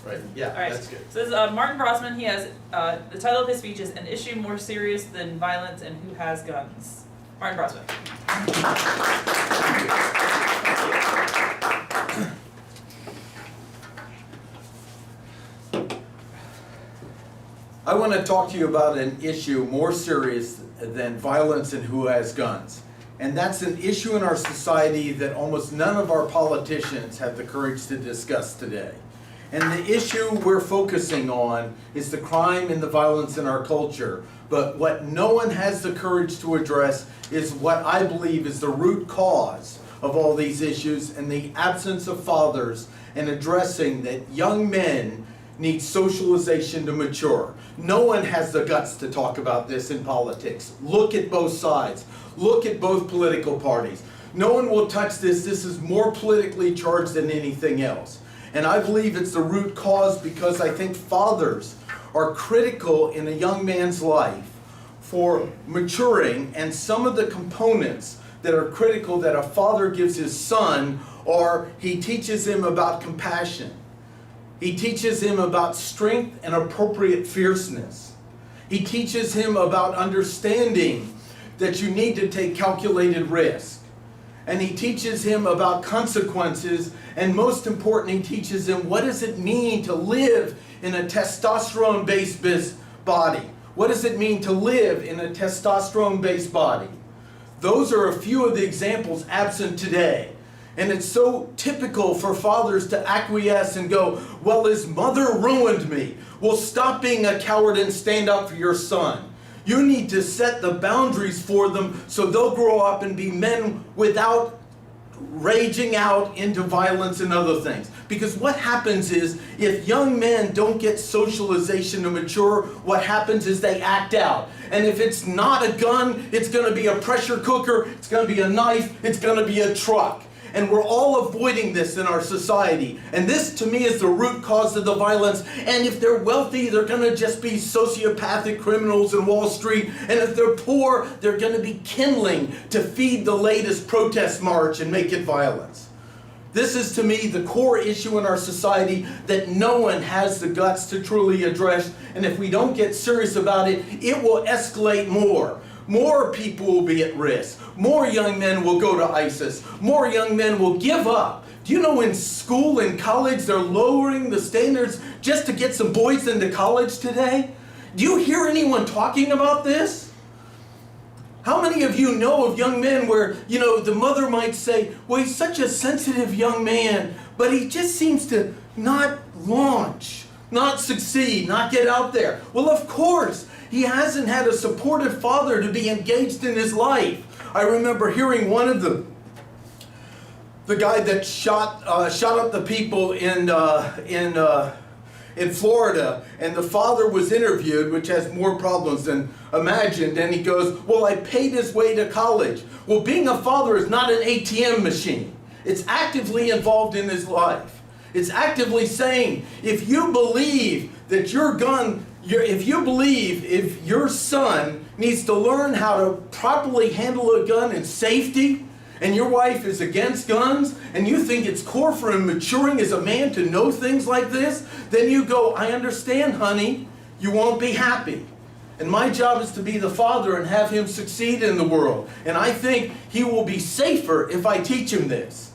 right? Yeah, All right. that's good. So this is Martin Brosman. He has the title of his speech is "An Issue More Serious Than Violence and Who Has Guns." Martin Brosman. I want to talk to you about an issue more serious than violence and who has guns. And that's an issue in our society that almost none of our politicians have the courage to discuss today. And the issue we're focusing on is the crime and the violence in our culture. But what no one has the courage to address is what I believe is the root cause of all these issues, and the absence of fathers, and addressing that young men need socialization to mature. No one has the guts to talk about this in politics. Look at both sides. Look at both political parties. No one will touch this. This is more politically charged than anything else. And I believe it's the root cause because I think fathers are critical in a young man's life for maturing, and some of the components that are critical that a father gives his son are he teaches him about compassion. He teaches him about strength and appropriate fierceness. He teaches him about understanding that you need to take calculated risk. And he teaches him about consequences, and most important, he teaches him what does it mean to live in a testosterone-based body. What does it mean to live in a testosterone-based body? Those are a few of the examples absent today. And it's so typical for fathers to acquiesce and go, well, his mother ruined me. Well, stop being a coward and stand up for your son. You need to set the boundaries for them so they'll grow up and be men without raging out into violence and other things. Because what happens is, if young men don't get socialization to mature, what happens is they act out. And if it's not a gun, it's going to be a pressure cooker, it's going to be a knife, it's going to be a truck. And we're all avoiding this in our society. And this, to me, is the root cause of the violence. And if they're wealthy, they're going to just be sociopathic criminals in Wall Street. And if they're poor, they're going to be kindling to feed the latest protest march and make it violence. This is, to me, the core issue in our society that no one has the guts to truly address. And if we don't get serious about it, it will escalate more. More people will be at risk. More young men will go to ISIS. More young men will give up. Do you know in school and college they're lowering the standards just to get some boys into college today? Do you hear anyone talking about this? How many of you know of young men where, the mother might say, well, he's such a sensitive young man, but he just seems to not launch, not succeed, not get out there. Well, of course. He hasn't had a supportive father to be engaged in his life. I remember hearing one of the guy that shot up the people in Florida, and the father was interviewed, which has more problems than imagined, and he goes, well, I paid his way to college. Well, being a father is not an ATM machine. It's actively involved in his life. It's actively saying, if you believe that if your son needs to learn how to properly handle a gun in safety, and your wife is against guns, and you think it's core for him maturing as a man to know things like this, then you go, I understand, honey, you won't be happy. And my job is to be the father and have him succeed in the world. And I think he will be safer if I teach him this.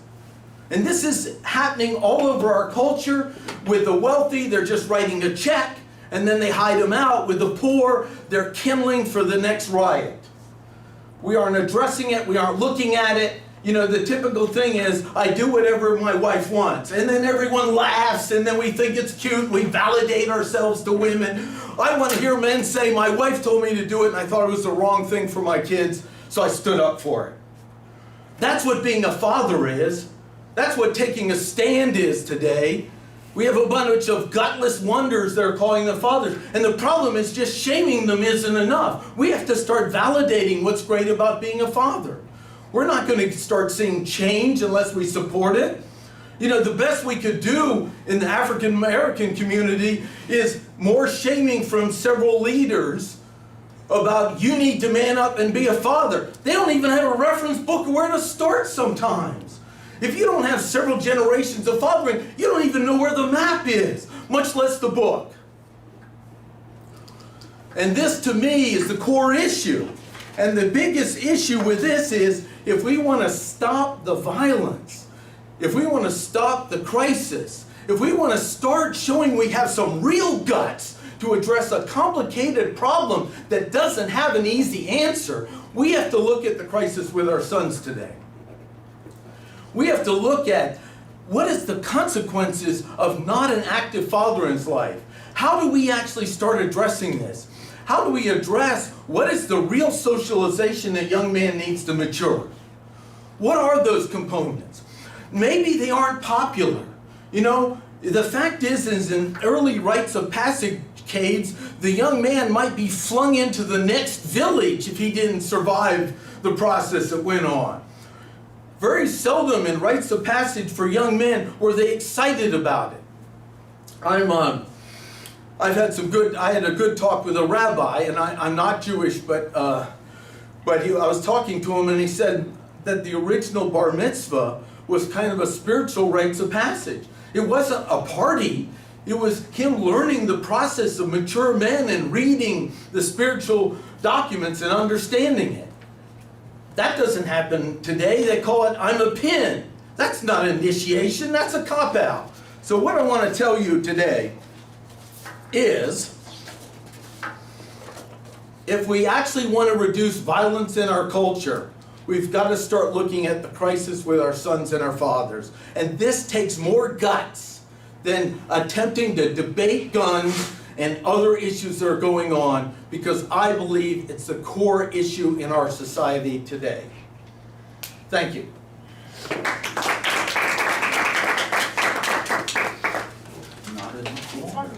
And this is happening all over our culture. With the wealthy, they're just writing a check, and then they hide them out. With the poor, they're kindling for the next riot. We aren't addressing it. We aren't looking at it. The typical thing is, I do whatever my wife wants. And then everyone laughs, and then we think it's cute. We validate ourselves to women. I want to hear men say, my wife told me to do it, and I thought it was the wrong thing for my kids, so I stood up for it. That's what being a father is. That's what taking a stand is today. We have a bunch of gutless wonders they're calling them fathers. And the problem is just shaming them isn't enough. We have to start validating what's great about being a father. We're not going to start seeing change unless we support it. The best we could do in the African American community is more shaming from several leaders about you need to man up and be a father. They don't even have a reference book of where to start sometimes. If you don't have several generations of fathering, you don't even know where the map is. much less the book. And this, to me, is the core issue. And the biggest issue with this is, if we want to stop the violence, if we want to stop the crisis, if we want to start showing we have some real guts to address a complicated problem that doesn't have an easy answer, we have to look at the crisis with our sons today. We have to look at what is the consequences of not an active father in his life. How do we actually start addressing this? How do we address what is the real socialization a young man needs to mature? What are those components? Maybe they aren't popular. You know, the fact is in early rites of passage caves, the young man might be flung into the next village if he didn't survive the process that went on. Very seldom in rites of passage for young men were they excited about it. I had a good talk with a rabbi, and I'm not Jewish, but I was talking to him, and he said that the original bar mitzvah was kind of a spiritual rites of passage. It wasn't a party. It was him learning the process of mature men and reading the spiritual documents and understanding it. That doesn't happen today. They call it, I'm a pin. That's not initiation, that's a cop-out. So what I want to tell you today is, if we actually want to reduce violence in our culture, we've got to start looking at the crisis with our sons and our fathers. And this takes more guts than attempting to debate guns and other issues that are going on, because I believe it's the core issue in our society today. Thank you. Not enough water.